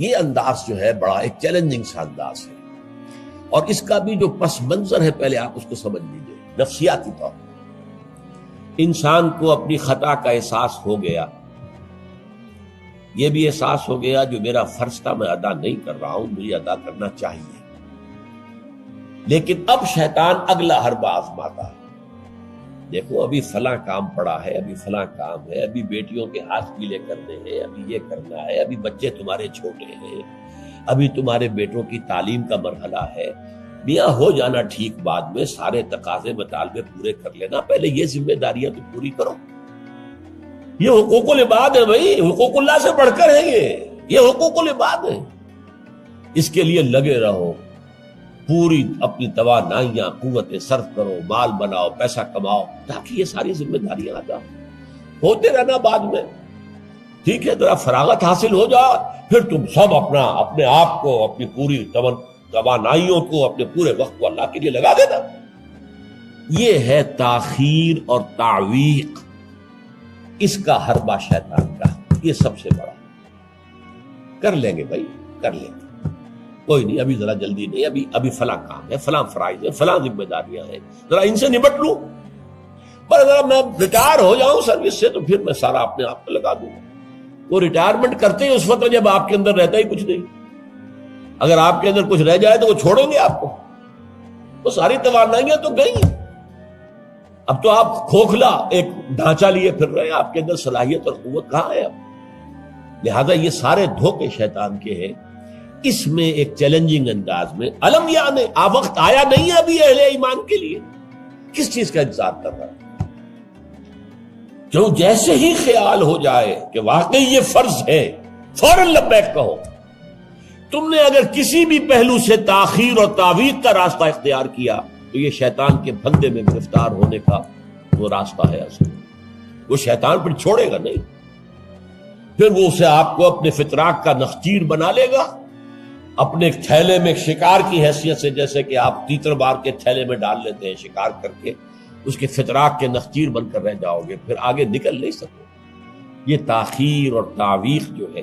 یہ انداز جو ہے بڑا ایک چیلنجنگ سا انداز ہے، اور اس کا بھی جو پس منظر ہے پہلے آپ اس کو سمجھ لیجیے۔ نفسیاتی طور پر انسان کو اپنی خطا کا احساس ہو گیا، یہ بھی احساس ہو گیا جو میرا فرض تھا میں ادا نہیں کر رہا ہوں، مجھے ادا کرنا چاہیے، لیکن اب شیطان اگلا حربہ آزماتا ہے۔ دیکھو ابھی فلاں کام پڑا ہے، ابھی فلاں کام ہے، ابھی بیٹیوں کے ہاتھ پیلے کرنے ہیں، ابھی یہ کرنا ہے، ابھی بچے تمہارے چھوٹے ہیں، ابھی تمہارے بیٹوں کی تعلیم کا مرحلہ ہے، میاں ہو جانا ٹھیک، بعد میں سارے تقاضے مطالبے پورے کر لینا، پہلے یہ ذمہ داریاں تو پوری کرو۔ یہ حقوق العباد ہے بھائی، حقوق اللہ سے بڑھ کر ہے، یہ حقوق العباد ہے، اس کے لیے لگے رہو، پوری اپنی توانائیاں قوتیں صرف کرو، مال بناؤ، پیسہ کماؤ، تاکہ یہ ساری ذمہ داریاں ادا ہوتے رہنا۔ بعد میں ٹھیک ہے ذرا فراغت حاصل ہو جا، پھر تم سب اپنے آپ کو، اپنی پوری توانائیوں کو، اپنے پورے وقت کو اللہ کے لیے لگا دینا۔ یہ ہے تاخیر اور تعویق، اس کا حربہ شیطان کا، یہ سب سے بڑا۔ کر لیں گے بھائی، کر لیں گے، کوئی نہیں، ابھی ذرا جلدی نہیں، ابھی فلاں کام ہے، فلاں فرائض ہے، فلاں ذمہ داریاں ہیں، ذرا ان سے نمٹ لوں، پر اگر میں ریٹائر ہو جاؤں سروس سے تو پھر میں سارا اپنے آپ کو لگا دوں۔ وہ ریٹائرمنٹ کرتے ہیں اس وقت جب آپ کے اندر رہتا ہی کچھ نہیں، اگر آپ کے اندر کچھ رہ جائے تو وہ چھوڑیں گے آپ کو، وہ ساری توانائیاں تو گئی، اب تو آپ کھوکھلا ایک ڈھانچہ لیے پھر رہے ہیں، آپ کے اندر صلاحیت اور قوت کہاں ہے اب؟ لہذا یہ سارے دھوکے شیطان کے ہیں۔ اس میں ایک چیلنجنگ انداز میں علم یعنی وقت آیا نہیں ہے ابھی اہل ایمان کے لیے، کس چیز کا انتظار کر رہا ہے؟ جو جیسے ہی خیال ہو جائے کہ واقعی یہ فرض ہے، فوراً لبیک کہو۔ تم نے اگر کسی بھی پہلو سے تاخیر اور تعویق کا راستہ اختیار کیا تو یہ شیطان کے پھندے میں گرفتار ہونے کا وہ راستہ ہے اصل۔ وہ شیطان پھر چھوڑے گا نہیں، پھر وہ اسے آپ کو اپنے فتراک کا نخچیر بنا لے گا، اپنے تھیلے میں شکار کی حیثیت سے، جیسے کہ آپ تیتر بار کے تھیلے میں ڈال لیتے ہیں شکار کر کے، اس کے فتراک کے نخچیر بن کر رہ جاؤ گے، پھر آگے نکل نہیں سکو۔ یہ تاخیر اور تعویق جو ہے،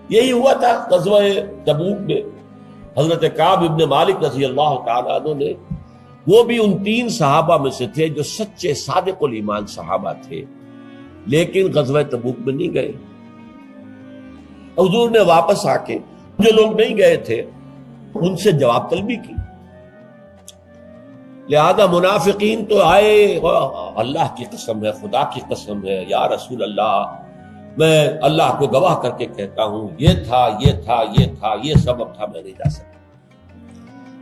یہی ہوا تھا غزوہ تبوک میں۔ حضرت کعب ابن مالک رضی اللہ تعالیٰ عنہ نے، وہ بھی ان 3 صحابہ میں سے تھے جو سچے صادق الایمان صحابہ تھے، لیکن غزوہ تبوک میں نہیں گئے۔ حضور نے واپس آ کے جو لوگ نہیں گئے تھے ان سے جواب طلبی کی، لہذا منافقین تو آئے، اللہ کی قسم ہے، خدا کی قسم ہے یا رسول اللہ، میں اللہ کو گواہ کر کے کہتا ہوں یہ تھا یہ تھا یہ تھا، یہ سبب تھا، میں نہیں جا سکتا۔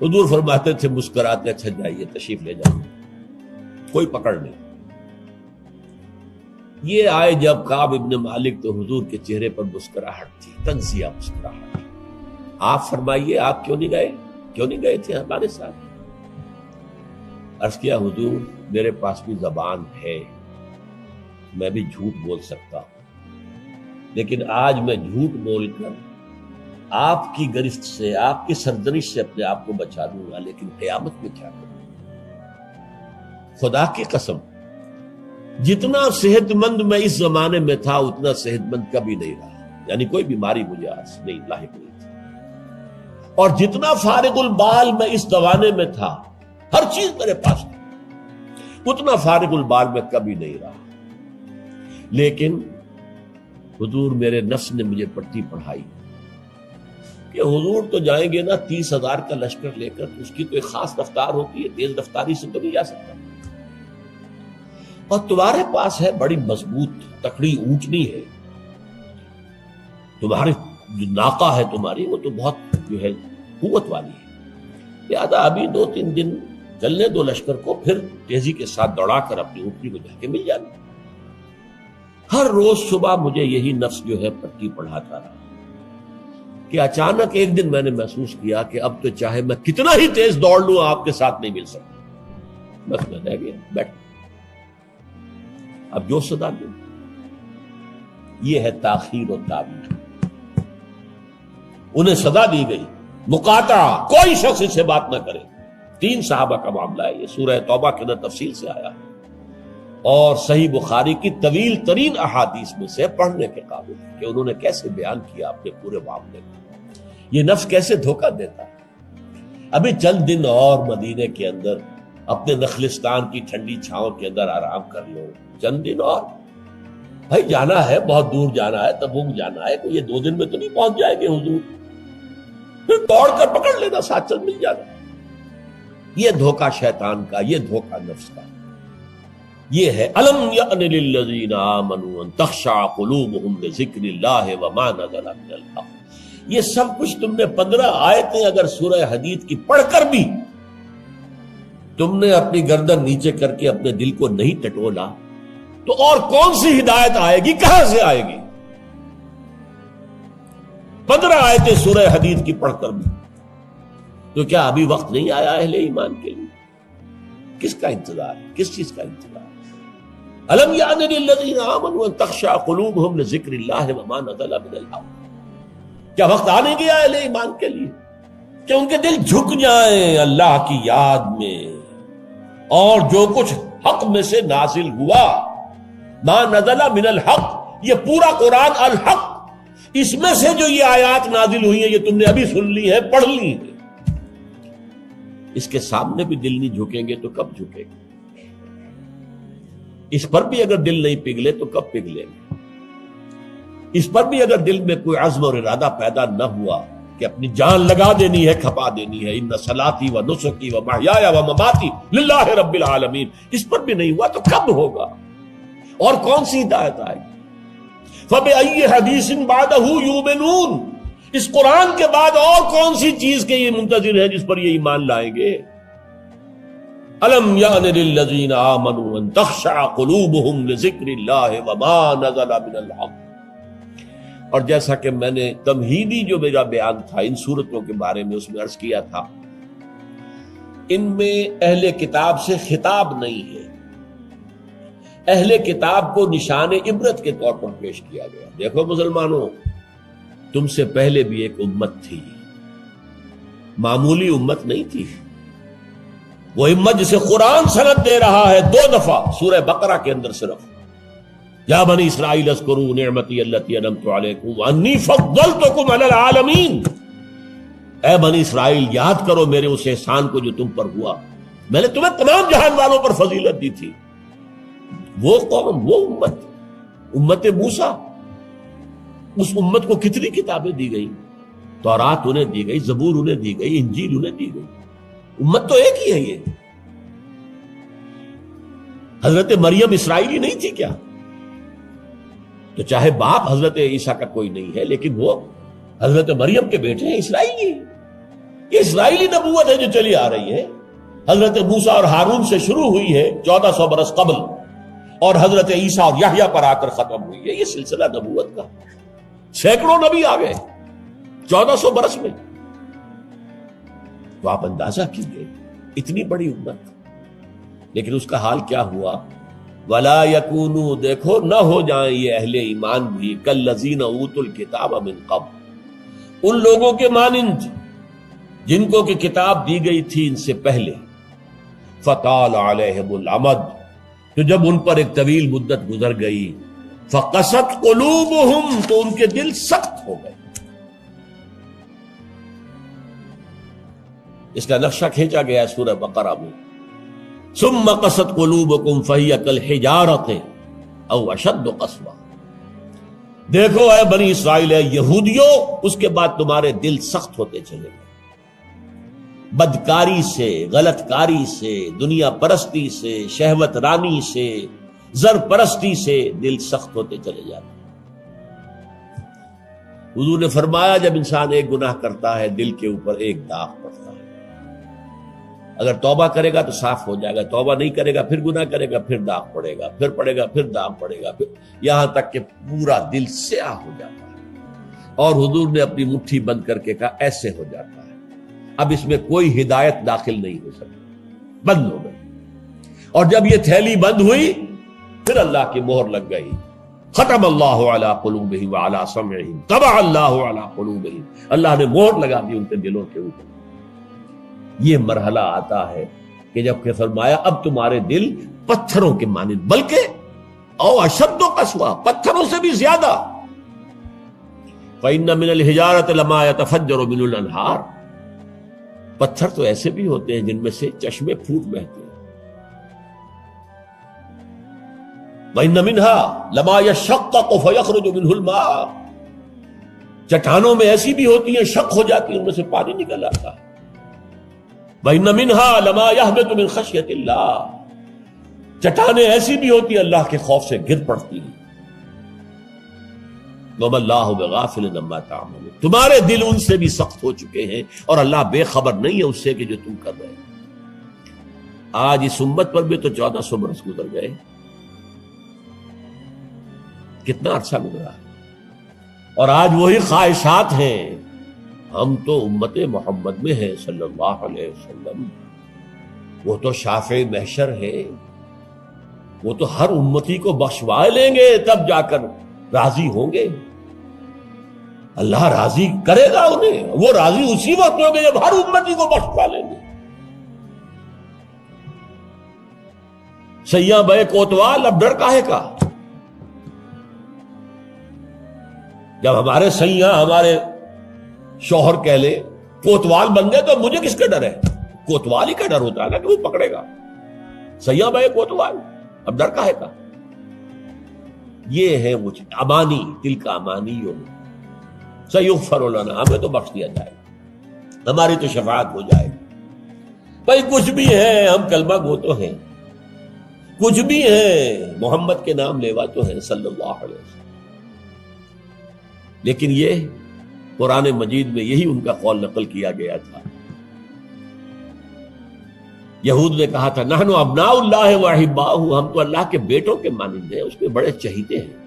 حضور فرماتے تھے مسکراتے، اچھا جائیے تشریف لے جائیں، کوئی پکڑ نہیں۔ یہ آئے جب کعب ابن مالک تو حضور کے چہرے پر مسکراہٹ تھی، تنزیہ مسکراہٹ۔ آپ فرمائیے آپ کیوں نہیں گئے تھے ہمارے ساتھ؟ عرض کیا حضور میرے پاس بھی زبان ہے، میں بھی جھوٹ بول سکتا ہوں، لیکن آج میں جھوٹ بول کر آپ کی گرفت سے، آپ کی سرزنش سے اپنے آپ کو بچا دوں گا، لیکن قیامت میں کیا کروں؟ خدا کی قسم جتنا صحت مند میں اس زمانے میں تھا اتنا صحت مند کبھی نہیں رہا، یعنی کوئی بیماری مجھے آج نہیں لاحق نہیں تھی، اور جتنا فارغ البال میں اس زمانے میں تھا، ہر چیز میرے پاس تھی، اتنا فارغ البال میں کبھی نہیں رہا۔ لیکن حضور میرے نفس نے مجھے پٹی پڑھائی کہ حضور تو جائیں گے نا 30,000 کا لشکر لے کر، اس کی تو ایک خاص رفتار ہوتی ہے، تیز رفتاری سے تو نہیں جا سکتا، اور تمہارے پاس ہے بڑی مضبوط تکڑی اونٹنی ہے، تمہاری جو ناقہ ہے تمہاری وہ تو بہت جو ہے قوت والی ہے، لہذا ابھی 2-3 دن چلنے دو لشکر کو، پھر تیزی کے ساتھ دوڑا کر اپنی اونٹنی کو جا کے مل جانا۔ ہر روز صبح مجھے یہی نفس جو ہے پٹی پڑھاتا رہا کہ اچانک ایک دن میں نے محسوس کیا کہ اب تو چاہے میں کتنا ہی تیز دوڑ لوں آپ کے ساتھ نہیں مل سکتا، بس میں رہ گیا بیٹھ، اب جو صدا دوں۔ یہ ہے تاخیر و تعویق۔ انہیں صدا دی گئی مقاطعہ، کوئی شخص اس سے بات نہ کرے۔ 3 صحابہ کا معاملہ ہے، یہ سورہ توبہ کے اندر تفصیل سے آیا ہے، اور صحیح بخاری کی طویل ترین احادیث میں سے پڑھنے کے قابل ہے کہ انہوں نے کیسے بیان کیا اپنے پورے معاملے کو۔ یہ نفس کیسے دھوکہ دیتا ہے. ابھی چند دن اور مدینے کے اندر اپنے نخلستان کی ٹھنڈی چھاؤں کے اندر آرام کر لو، چند دن اور. بھائی جانا ہے، بہت دور جانا ہے، تبوک جانا ہے، یہ 2 دن میں تو نہیں پہنچ جائے گے حضور. پھر دوڑ کر پکڑ لینا، ساتھ چل مل جانا. یہ دھوکہ شیطان کا، یہ دھوکہ نفس کا. یہ ہے الم یأن للذین آمنوا ان تخشع قلوبہم لذکر اللہ وما نزل من الحق. یہ سب کچھ تم نے 15 آیتیں اگر سورہ حدید کی پڑھ کر بھی تم نے اپنی گردن نیچے کر کے اپنے دل کو نہیں ٹٹولا تو اور کون سی ہدایت آئے گی، کہاں سے آئے گی؟ 15 آیتیں سورہ حدید کی پڑھ کر بھی. تو کیا ابھی وقت نہیں آیا اہل ایمان کے لیے؟ کس کا انتظار ہے؟ کس چیز کا انتظار؟ الم یأن للذین آمنوا ان تخشع قلوبہم لذکر اللہ وما نزل من الحق. کیا وقت آ نہیں گیا اہل ایمان کے لیے کہ ان کے دل جھک جائیں اللہ کی یاد میں، اور جو کچھ حق میں سے نازل ہوا، ما نزل من الحق، یہ پورا قرآن الحق، اس میں سے جو یہ آیات نازل ہوئی ہیں یہ تم نے ابھی سن لی ہے، پڑھ لی ہے. اس کے سامنے بھی دل نہیں جھکیں گے تو کب جھکیں گے؟ اس پر بھی اگر دل نہیں پگھلے تو کب پگھلیں گے؟ اس پر بھی اگر دل میں کوئی عزم اور ارادہ پیدا نہ ہوا کہ اپنی جان لگا دینی ہے، کھپا دینی ہے، ان صلاتی و نسکی و محیایا و مماتی للہ رب العالمین، اس پر بھی نہیں ہوا تو کب ہوگا؟ اور کون سی ہدایت آئے گی؟ فبأي حدیث بعدہ یؤمنون. اس قرآن کے بعد اور کون سی چیز کے یہ منتظر ہے جس پر یہ ایمان لائیں گے؟ الم یأن للذین آمنوا ان تخشع قلوبہم لذکر اللہ وما نزل من الحق. اور جیسا کہ میں نے تمہیدی جو میرا بیان تھا ان صورتوں کے بارے میں، اس میں عرض کیا تھا ان میں اہل کتاب سے خطاب نہیں ہے. اہل کتاب کو نشان عبرت کے طور پر پیش کیا گیا. دیکھو مسلمانوں، تم سے پہلے بھی ایک امت تھی، معمولی امت نہیں تھی. وہ امت جسے قرآن سند دے رہا ہے 2 دفعہ سورہ بقرہ کے اندر صرف، یا بنی اسرائیل اذکروا نعمتی التی انعمت علیکم وانی فضلتکم علی العالمین. اے بنی اسرائیل یاد کرو میرے اس احسان کو جو تم پر ہوا، میں نے تمہیں تمام جہان والوں پر فضیلت دی تھی. وہ قوم، وہ امت، امت موسیٰ، اس امت کو کتنی کتابیں دی گئی؟ تورات انہیں دی گئی، زبور انہیں دی گئی، انجیل انہیں دی گئی. امت تو ایک ہی ہے. یہ حضرت مریم اسرائیلی نہیں تھی کیا؟ تو چاہے باپ حضرت عیسیٰ کا کوئی نہیں ہے لیکن وہ حضرت مریم کے بیٹے ہیں، اسرائیلی. یہ اسرائیلی نبوت ہے جو چلی آ رہی ہے. حضرت موسیٰ اور ہارون سے شروع ہوئی ہے 1400 برس قبل، اور حضرت عیسیٰ اور یحییٰ پر آ کر ختم ہوئی ہے. یہ سلسلہ نبوت کا، سینکڑوں نبی آ گئے 1400 برس میں. تو آپ اندازہ کیجئے اتنی بڑی امت، لیکن اس کا حال کیا ہوا؟ وَلَا يَكُونُوا، دیکھو نہ ہو جائیں یہ اہل ایمان بھی كَالَّذِينَ أُوتُوا الْكِتَابَ مِنْ قَبْلُ، ان لوگوں کے مانند جن کو کہ کتاب دی گئی تھی ان سے پہلے. فَطَالَ عَلَيْهِمُ الْأَمَدُ، تو جب ان پر ایک طویل مدت گزر گئی، فَقَسَتْ قُلُوبُهُمْ، تو ان کے دل سخت ہو گئے. اس کا نقشہ کھینچا گیا ہے سورہ بقرہ میں. ثم قست قلوبکم فہی کالحجارۃ او اشد قسوہ. دیکھو اے بنی اسرائیل، اے یہودیوں، اس کے بعد تمہارے دل سخت ہوتے چلے گئے. بدکاری سے، غلط کاری سے، دنیا پرستی سے، شہوت رانی سے، زر پرستی سے دل سخت ہوتے چلے جاتے. حضور نے فرمایا جب انسان ایک گناہ کرتا ہے دل کے اوپر ایک داغ پڑتا ہے. اگر توبہ کرے گا تو صاف ہو جائے گا، توبہ نہیں کرے گا پھر گناہ کرے گا، پھر داغ پڑے گا، پھر پڑے گا، پھر داغ پڑے گا، پھر یہاں تک کہ پورا دل سیاہ ہو جاتا ہے. اور حضور نے اپنی مٹھی بند کر کے کہا ایسے ہو جاتا ہے، اب اس میں کوئی ہدایت داخل نہیں ہو سکتی، بند ہو گئی. اور جب یہ تھیلی بند ہوئی پھر اللہ کی مہر لگ گئی. ختم اللہ علی قلوبہم وعلی سمعہم طبع اللہ علی قلوبہم، اللہ نے مہر لگا دی ان کے دلوں کے اوپر. یہ مرحلہ آتا ہے کہ جب کہ فرمایا اب تمہارے دل پتھروں کے مانند، بلکہ او اشد قسوہ، پتھروں سے بھی زیادہ. فَإِنَّ مِنَ الْحِجَارَةِ لَمَا يَتَفَجَّرُ مِنْهُ الْأَنْهَارُ، پتھر تو ایسے بھی ہوتے ہیں جن میں سے چشمے پھوٹ بہتے ہیں. وَإِنَّ مِنْهَا لَمَا يَشَّقَّقُ فَيَخْرُجُ مِنْهُ الْمَاءُ، چٹانوں میں ایسی بھی ہوتی ہیں شق ہو جاتی ہیں ان میں سے پانی نکل آتا ہے. وَإِنَّ مِنْهَا لَمَا يَهْبِطُ مِنْ خَشْيَةِ اللَّهِ، چٹانیں ایسی بھی ہوتی ہیں اللہ کے خوف سے گر پڑتی ہیں. وَمَا اللَّهُ بِغَافِلٍ عَمَّا تَعْمَلُونَ، تمہارے دل ان سے بھی سخت ہو چکے ہیں اور اللہ بے خبر نہیں ہے اس سے کہ جو تم کر رہے ہیں. آج اس امت پر بھی تو 1400 برس گزر گئے، کتنا عرصہ گزرا ہے، اور آج وہی خواہشات ہیں. ہم تو امت محمد میں ہیں صلی اللہ علیہ وسلم، وہ تو شافع محشر ہے، وہ تو ہر امتی کو بخشوا لیں گے تب جا کر راضی ہوں گے. اللہ راضی کرے گا انہیں، وہ راضی اسی وقت ہوں گے جب ہر امتی کو بخشوا لیں گے. سیاں بے کوتوال، اب ڈر کاہے کا؟ جب ہمارے سیاں ہمارے شوہر کہہ لے کوتوال بن گئے تو مجھے کس کا ڈر ہے؟ کوتوال ہی کا ڈر ہوتا ہے نا کہ وہ پکڑے گا. سیاں بے کوتوال، اب ڈر کاہے کا؟ یہ ہے وہ امانی، دل کا امانی سیغفر لنا، ہمیں تو بخش دیا جائے گا، ہماری تو شفاعت ہو جائے گی. بھائی کچھ بھی ہے، ہم کلمہ گو تو ہیں، کچھ بھی ہے، محمد کے نام لیوا تو ہیں صلی اللہ علیہ وسلم. لیکن یہ قرآن مجید میں یہی ان کا قول نقل کیا گیا تھا. یہود نے کہا تھا نحن ابناء اللہ واحباؤہ، ہم تو اللہ کے بیٹوں کے مانند ہیں، اس کے بڑے چہیتے ہیں.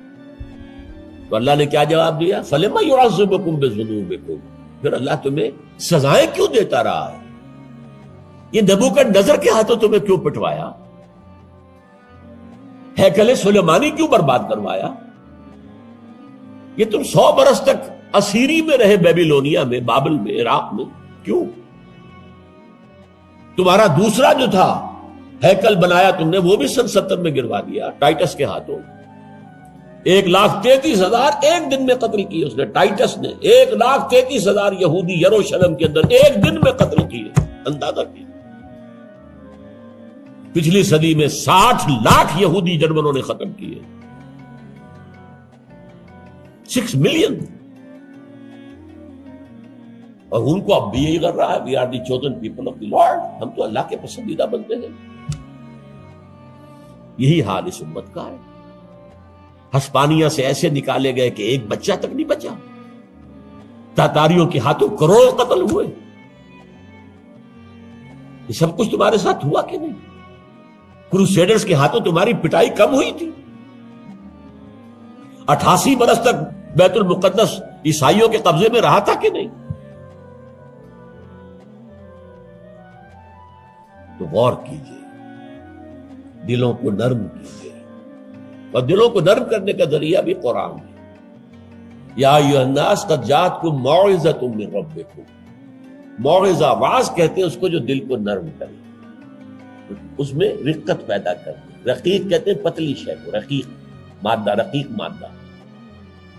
تو اللہ نے کیا جواب دیا؟ فلما يعذبكم بذنوبكم، پھر اللہ تمہیں سزائیں کیوں دیتا رہا ہے؟ یہ نبوکدنضر کے ہاتھوں تمہیں کیوں پٹوایا؟ ہیکل سلیمانی کیوں برباد کروایا؟ یہ تم 100 برس تک اسیری میں رہے، بیبیلونیا میں، بابل میں، عراق میں، کیوں؟ تمہارا دوسرا جو تھا ہیکل بنایا تم نے، وہ بھی سن 70 میں گروا دیا ٹائٹس کے ہاتھوں. 1,33,000 ایک دن میں قتل کیے اس نے، ٹائٹس نے 1,33,000 یہودی یروشلم کے اندر ایک دن میں قتل کیے. اندازہ کیے. پچھلی صدی میں 60 لاکھ یہودی جرمنوں نے ختم کیے. 6 ملین. اور ان کو اب بھی یہی کر رہا ہے، we are the chosen people of the lord, ہم تو اللہ کے پسندیدہ بندے ہیں. یہی حال اس امت کا ہے. ہسپانیہ سے ایسے نکالے گئے کہ ایک بچہ تک نہیں بچا. تاتاریوں کے ہاتھوں کروڑ قتل ہوئے. یہ سب کچھ تمہارے ساتھ ہوا کہ نہیں؟ کروسیڈرز کے ہاتھوں تمہاری پٹائی کم ہوئی تھی؟ 88 برس تک بیت المقدس عیسائیوں کے قبضے میں رہا تھا کہ نہیں؟ تو غور کیجئے، دلوں کو نرم کیجئے، اور دلوں کو نرم کرنے کا ذریعہ بھی قرآن ہے. یا ایھا الناس قد جاءتکم موعظۃ من ربکم. موعظہ، واعظ کہتے ہیں اس کو جو دل کو نرم کرے، اس میں رقت پیدا کرے. رقیق کہتے ہیں پتلی شے کو، رقیق مادہ، رقیق مادہ.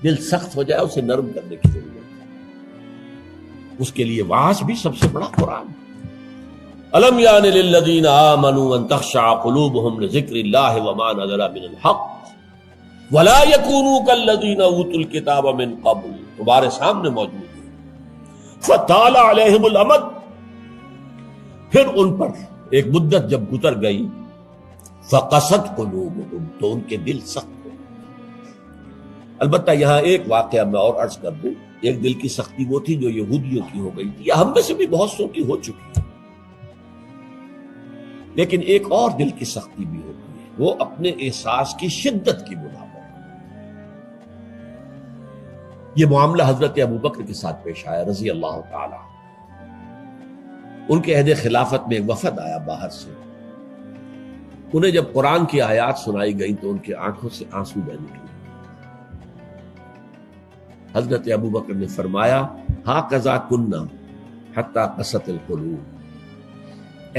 دل سخت ہو جائے اسے نرم کرنے کی ضرورت ہے. اس کے لیے واعظ بھی سب سے بڑا قرآن ہے. الم یان للذین آمنوا ان تخشع قلوبهم لذکر اللہ وما نزل من الحق ولا یکونوا کالذین اوتوا الکتاب من قبل. تمہارے سامنے موجود ہے. فطال علیہم الامد، پھر ان پر ایک مدت جب گزر گئی، فقست قلوبهم، تو ان کے دل سخت ہو. البتہ یہاں ایک واقعہ میں اور عرض کر دوں. ایک دل کی سختی وہ تھی جو یہودیوں کی ہو گئی تھی، یا ہم میں سے بھی بہت سو کی ہو چکی ہے. لیکن ایک اور دل کی سختی بھی ہوتی ہے، وہ اپنے احساس کی شدت کی بنا پر. یہ معاملہ حضرت ابوبکر کے ساتھ پیش آیا رضی اللہ تعالی. ان کے عہد خلافت میں ایک وفد آیا باہر سے. انہیں جب قرآن کی آیات سنائی گئی تو ان کی آنکھوں سے آنسو بہنے لگے. حضرت ابوبکر نے فرمایا ہاکذا کنا حتی قست القلوب،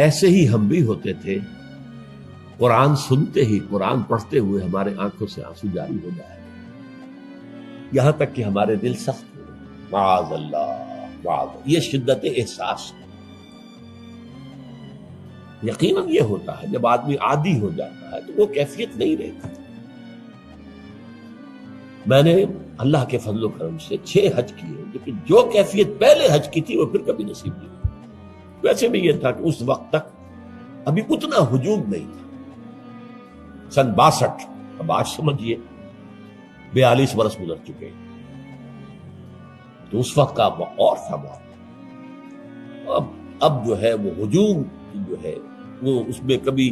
ایسے ہی ہم بھی ہوتے تھے، قرآن سنتے ہی، قرآن پڑھتے ہوئے ہمارے آنکھوں سے آنسو جاری ہو جائے، یہاں تک کہ ہمارے دل سخت ہو. معاذ اللہ، معاذ، یہ شدت احساس ہے۔ یقیناً یہ ہوتا ہے جب آدمی عادی ہو جاتا ہے تو وہ کیفیت نہیں رہتی۔ میں نے اللہ کے فضل و کرم سے 6 حج کیے، لیکن جو کیفیت پہلے حج کی تھی وہ پھر کبھی نصیب نہیں ہوئی۔ ویسے بھی یہ تھا کہ اس وقت تک ابھی اتنا ہجوم نہیں تھا، سن 62، اب آج سمجھیے 42 برس گزر چکے، تو اس وقت کا اور تھا بہت۔ اب جو ہے وہ ہجوم جو ہے وہ اس میں کبھی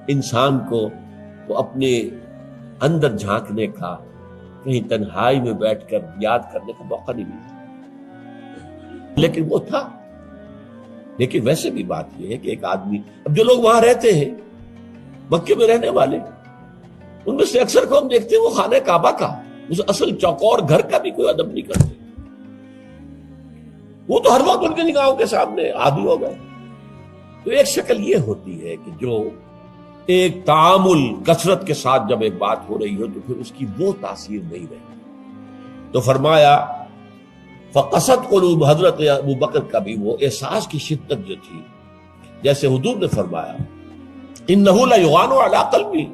انسان کو وہ اپنے اندر جھانکنے کا، کہیں تنہائی میں بیٹھ کر یاد کرنے کا موقع نہیں ملتا، لیکن وہ تھا۔ لیکن ویسے بھی بات یہ ہے کہ ایک آدمی، اب جو لوگ وہاں رہتے ہیں مکے میں رہنے والے، ان میں سے اکثر کو ہم دیکھتے ہیں وہ خانہ کعبہ کا، اس اصل چوکور گھر کا بھی کوئی ادب نہیں کرتے، وہ تو ہر وقت ان کے نگاہوں کے سامنے عادی ہو گئے۔ تو ایک شکل یہ ہوتی ہے کہ جو ایک تعامل کثرت کے ساتھ جب ایک بات ہو رہی ہو تو پھر اس کی وہ تاثیر نہیں رہتی۔ تو فرمایا فقست قلوب، حضرت ابو بکر کا بھی وہ احساس کی شدت جو تھی، جیسے حضور نے فرمایا انہ لیغان علی قلبی،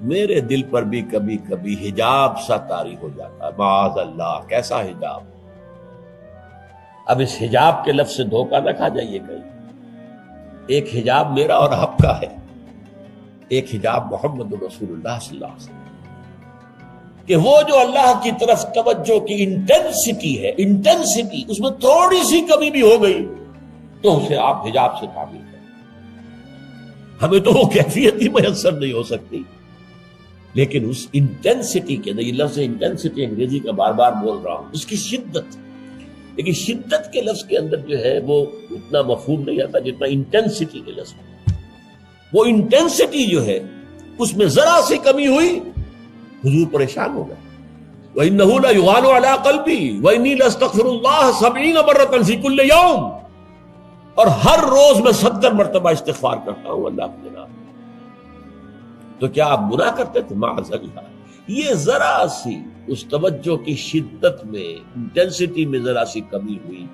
میرے دل پر بھی کبھی کبھی حجاب سا طاری ہو جاتا ہے۔ معاذ اللہ، کیسا حجاب؟ اب اس حجاب کے لفظ سے دھوکہ نہ کھا جائیے کہیں۔ ایک حجاب میرا اور آپ کا ہے، ایک حجاب محمد رسول اللہ صلی اللہ علیہ وسلم، کہ وہ جو اللہ کی طرف توجہ کی انٹینسٹی ہے، انٹینسٹی اس میں تھوڑی سی کمی بھی ہو گئی تو اسے آپ حجاب سے تعبیر کریں۔ ہمیں تو وہ کیفیت ہی میسر نہیں ہو سکتی، لیکن اس انٹینسٹی کے اندر، یہ لفظ انٹینسٹی انگریزی کا بار بار بول رہا ہوں، اس کی شدت، لیکن شدت کے لفظ کے اندر جو ہے وہ اتنا مفہوم نہیں آتا جتنا انٹینسٹی کے لفظ میں۔ وہ انٹینسٹی جو ہے اس میں ذرا سی کمی ہوئی، حضور پریشان ہو گئے۔ وَإِنَّهُ لَيُغَانُ عَلَىٰ قَلْبِي وَإِنِّي لَأَسْتَغْفِرُ اللَّهَ 70 مرة فِي كُلِّ يَوْمٍ، اور ہر روز میں 70 مرتبہ استغفار کرتا ہوں اللہ کے نام۔ تو کیا آپ گناہ کرتے تھے؟ معاذ اللہ۔ یہ ذرا سی اس توجہ کی شدت میں، انٹینسٹی میں ذرا سی کمی ہوئی،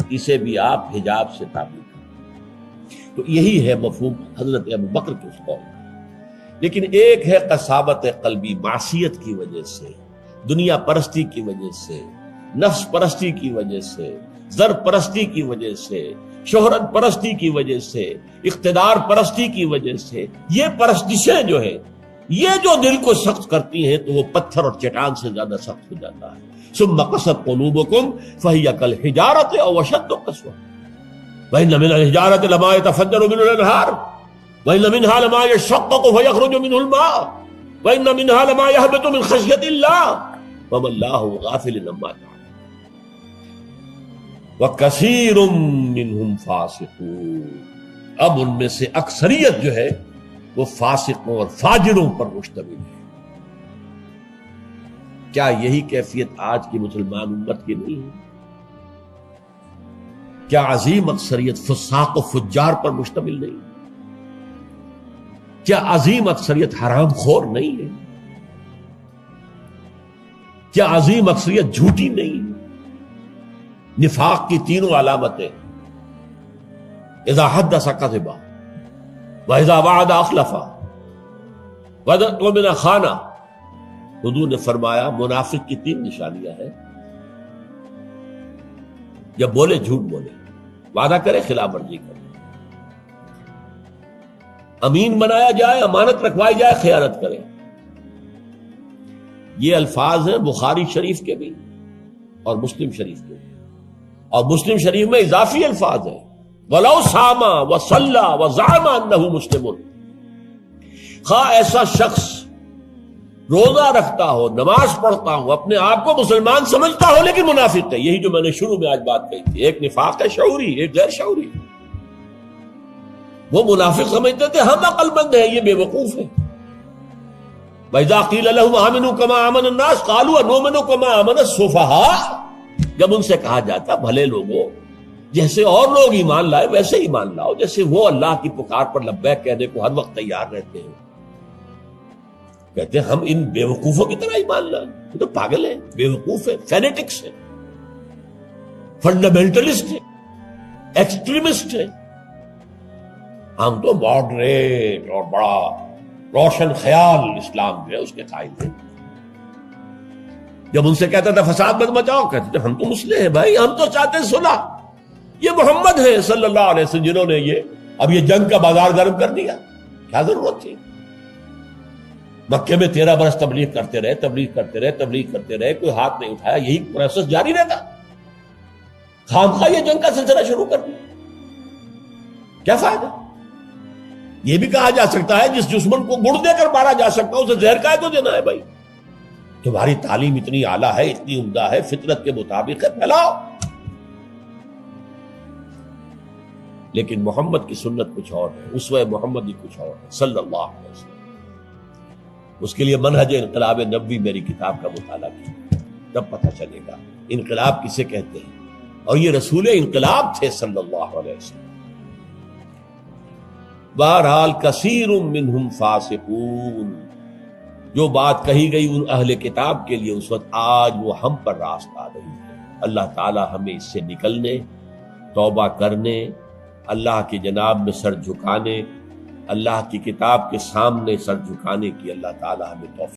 اسے بھی آپ حجاب سے تعبیر کریں۔ تو یہی ہے مفہوم حضرت ابو بکر کے اس قول کا۔ لیکن ایک ہے قساوت قلبی، معصیت کی وجہ سے، دنیا پرستی کی وجہ سے، نفس پرستی کی وجہ سے، زر پرستی کی وجہ سے، شہرت پرستی کی وجہ سے، اقتدار پرستی کی وجہ سے، یہ پرستشیں جو ہے یہ جو دل کو سخت کرتی ہیں تو وہ پتھر اور چٹان سے زیادہ سخت ہو جاتا ہے۔ ثم قست قلوبکم فہی کالحجارۃ او اشد قسوۃ وان من الحجارۃ لما يتفجر منه الانہار وان منها لما يشقق فيخرج منه الماء وان منها لما يهبط من خشیۃ اللہ وما اللہ غافل عما تعملون وکثیر منهم فاسقون۔ اب ان میں سے اکثریت جو ہے وہ فاسقوں اور فاجروں پر مشتمل ہے۔ کیا یہی کیفیت آج کی مسلمان امت کی نہیں ہے؟ کیا عظیم اکثریت فساق و فجار پر مشتمل نہیں ہے؟ کیا عظیم اکثریت حرام خور نہیں ہے؟ کیا عظیم اکثریت جھوٹی نہیں ہے؟ نفاق کی تینوں علامتیں، اذا حدث کذب وَإِذَا وَعَدَ أَخْلَفَ وَإِذَا اؤْتُمِنَ خَانَ۔ حضور نے فرمایا منافق کی 3 نشانیاں ہیں، جب بولے جھوٹ بولے، وعدہ کرے خلاف ورزی کرے، امین بنایا جائے، امانت رکھوائی جائے، خیانت کرے۔ یہ الفاظ ہیں بخاری شریف کے بھی اور مسلم شریف کے بھی، اور مسلم شریف میں اضافی الفاظ ہیں وَلَوْ صَامَ وَصَلَّى وَزَعَمَ أَنَّهُ مُسْلِمٌ۔ خواہ ایسا شخص روزہ رکھتا ہو، نماز پڑھتا ہو، اپنے آپ کو مسلمان سمجھتا ہو، لیکن منافق ہے۔ یہی جو میں نے شروع میں آج بات کہی تھی، ایک نفاق ہے شعوری، ایک غیر شعوری۔ وہ منافق سمجھتے تھے ہم عقل مند ہیں، یہ بے وقوف ہے۔ وَإِذَا قِيلَ لَهُمْ آمِنُوا كَمَا آمَنَ النَّاسُ قَالُوا أَنُؤْمِنُ كَمَا آمَنَ السُّفَهَاءُ۔ جب ان سے کہا جاتا بھلے لوگوں، جیسے اور لوگ ایمان لائے ویسے ایمان لاؤ، جیسے وہ اللہ کی پکار پر لبیک کہنے کو ہر وقت تیار رہتے ہیں، کہتے ہیں ہم ان بے وقوفوں کی طرح ایمان لائیں، یہ تو پاگل ہیں، بے وقوف ہیں، فینیٹکس ہیں۔ فنڈامنٹلسٹ ہے، ایکسٹریمسٹ ہے. ہم تو ماڈریٹ اور بڑا روشن خیال اسلام جو ہے اس کے قائل تھے. جب ان سے کہتا تھا فساد مت مچاؤ، کہتے تھے ہم تو مسلح ہیں بھائی، ہم تو چاہتے ہیں صلح. یہ محمد ہے صلی اللہ علیہ وسلم جنہوں نے اب یہ جنگ کا بازار گرم کر دیا. کیا ضرورت تھی؟ مکے میں 13 برس تبلیغ کرتے رہے، کوئی ہاتھ نہیں اٹھایا، یہی پروسیس جاری رہتا. خامخواہ یہ جنگ کا سلسلہ شروع کر دیا، کیا فائدہ؟ یہ بھی کہا جا سکتا ہے جس دشمن کو گڑ دے کر مارا جا سکتا ہے اسے زہر کا کو دینا ہے. بھائی تمہاری تعلیم اتنی اعلیٰ ہے، اتنی عمدہ ہے، فطرت کے مطابق ہے، پھیلاؤ. لیکن محمد کی سنت کچھ اور ہے، اسوہ محمدی کچھ اور ہے صلی اللہ علیہ وسلم. اس کے لیے منہج انقلاب نبوی میری کتاب کا مطالعہ کیجیے، تب پتہ چلے گا انقلاب کسے کہتے ہیں. اور یہ رسول انقلاب تھے صلی اللہ علیہ وسلم. بہرحال کثیر منہم فاسقون، جو بات کہی گئی ان اہل کتاب کے لیے اس وقت، آج وہ ہم پر راست آ رہی ہے. اللہ تعالی ہمیں اس سے نکلنے، توبہ کرنے، اللہ کی جناب میں سر جھکانے، اللہ کی کتاب کے سامنے سر جھکانے کی اللہ تعالی ہمیں توفیق